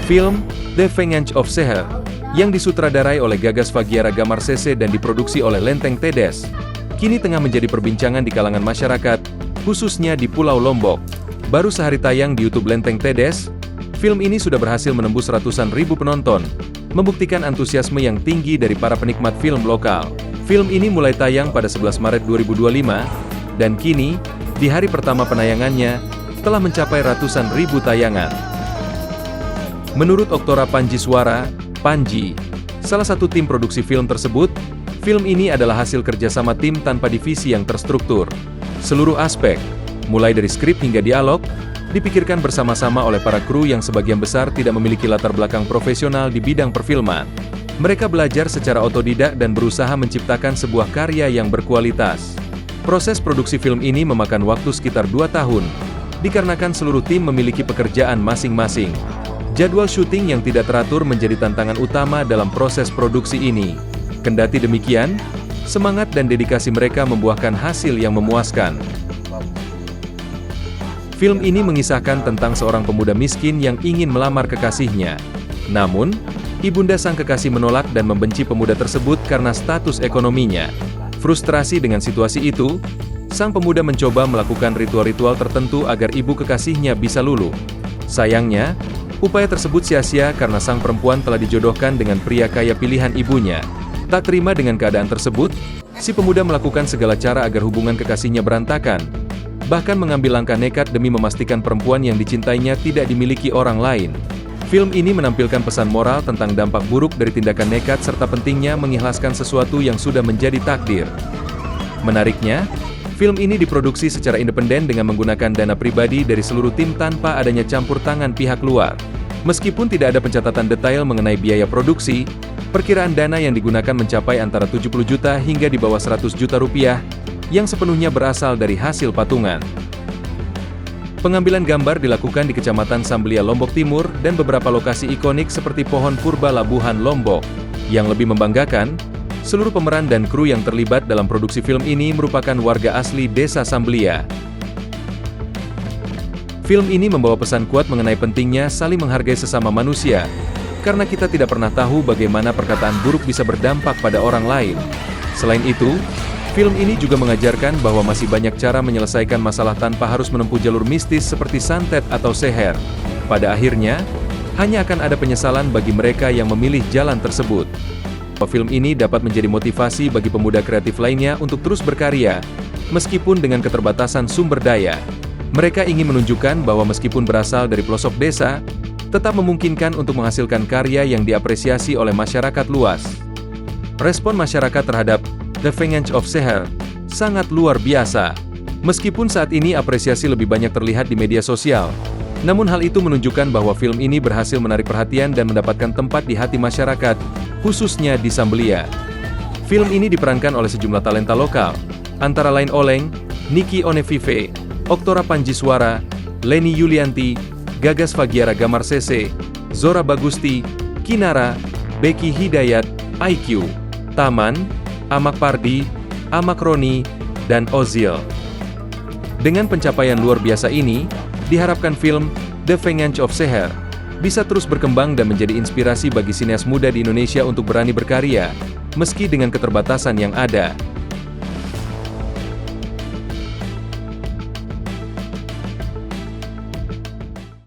Film The Vengeance of Seher, yang disutradarai oleh Gagas Fagiara Gamarsese dan diproduksi oleh Lenteng Tedes, kini tengah menjadi perbincangan di kalangan masyarakat, khususnya di Pulau Lombok. Baru sehari tayang di YouTube Lenteng Tedes, film ini sudah berhasil menembus ratusan ribu penonton, membuktikan antusiasme yang tinggi dari para penikmat film lokal. Film ini mulai tayang pada 11 Maret 2025, dan kini, di hari pertama penayangannya, telah mencapai ratusan ribu tayangan. Menurut Oktora Panjiswara, Panji, salah satu tim produksi film tersebut, film ini adalah hasil kerjasama tim tanpa divisi yang terstruktur. Seluruh aspek, mulai dari skrip hingga dialog, dipikirkan bersama-sama oleh para kru yang sebagian besar tidak memiliki latar belakang profesional di bidang perfilman. Mereka belajar secara otodidak dan berusaha menciptakan sebuah karya yang berkualitas. Proses produksi film ini memakan waktu sekitar 2 tahun, dikarenakan seluruh tim memiliki pekerjaan masing-masing. Jadwal syuting yang tidak teratur menjadi tantangan utama dalam proses produksi ini. Kendati demikian, semangat dan dedikasi mereka membuahkan hasil yang memuaskan. Film ini mengisahkan tentang seorang pemuda miskin yang ingin melamar kekasihnya. Namun, ibunda sang kekasih menolak dan membenci pemuda tersebut karena status ekonominya. Frustrasi dengan situasi itu, sang pemuda mencoba melakukan ritual-ritual tertentu agar ibu kekasihnya bisa luluh. Sayangnya, upaya tersebut sia-sia karena sang perempuan telah dijodohkan dengan pria kaya pilihan ibunya. Tak terima dengan keadaan tersebut, si pemuda melakukan segala cara agar hubungan kekasihnya berantakan, bahkan mengambil langkah nekat demi memastikan perempuan yang dicintainya tidak dimiliki orang lain. Film ini menampilkan pesan moral tentang dampak buruk dari tindakan nekat serta pentingnya mengikhlaskan sesuatu yang sudah menjadi takdir. Menariknya, film ini diproduksi secara independen dengan menggunakan dana pribadi dari seluruh tim tanpa adanya campur tangan pihak luar. Meskipun tidak ada pencatatan detail mengenai biaya produksi, perkiraan dana yang digunakan mencapai antara 70 juta hingga di bawah 100 juta rupiah, yang sepenuhnya berasal dari hasil patungan. Pengambilan gambar dilakukan di Kecamatan Sambelia, Lombok Timur, dan beberapa lokasi ikonik seperti Pohon Purba Labuhan Lombok. Yang lebih membanggakan, seluruh pemeran dan kru yang terlibat dalam produksi film ini merupakan warga asli Desa Sambelia. Film ini membawa pesan kuat mengenai pentingnya saling menghargai sesama manusia, karena kita tidak pernah tahu bagaimana perkataan buruk bisa berdampak pada orang lain. Selain itu, film ini juga mengajarkan bahwa masih banyak cara menyelesaikan masalah tanpa harus menempuh jalur mistis seperti santet atau seher. Pada akhirnya, hanya akan ada penyesalan bagi mereka yang memilih jalan tersebut. Film ini dapat menjadi motivasi bagi pemuda kreatif lainnya untuk terus berkarya, meskipun dengan keterbatasan sumber daya. Mereka ingin menunjukkan bahwa meskipun berasal dari pelosok desa, tetap memungkinkan untuk menghasilkan karya yang diapresiasi oleh masyarakat luas. Respon masyarakat terhadap The Vengeance of Seher sangat luar biasa. Meskipun saat ini apresiasi lebih banyak terlihat di media sosial, namun hal itu menunjukkan bahwa film ini berhasil menarik perhatian dan mendapatkan tempat di hati masyarakat, khususnya di Sambelia. Film ini diperankan oleh sejumlah talenta lokal, antara lain Oleng, Niki Onevive, Oktora Panjiswara, Leni Yulianti, Gagas Fagiara Gamarsese, Zora Bagusti, Kinara, Becky Hidayat, IQ, Taman, Amak Pardi, Amak Roni, dan Ozil. Dengan pencapaian luar biasa ini, diharapkan film The Vengeance of Seher bisa terus berkembang dan menjadi inspirasi bagi sineas muda di Indonesia untuk berani berkarya, meski dengan keterbatasan yang ada.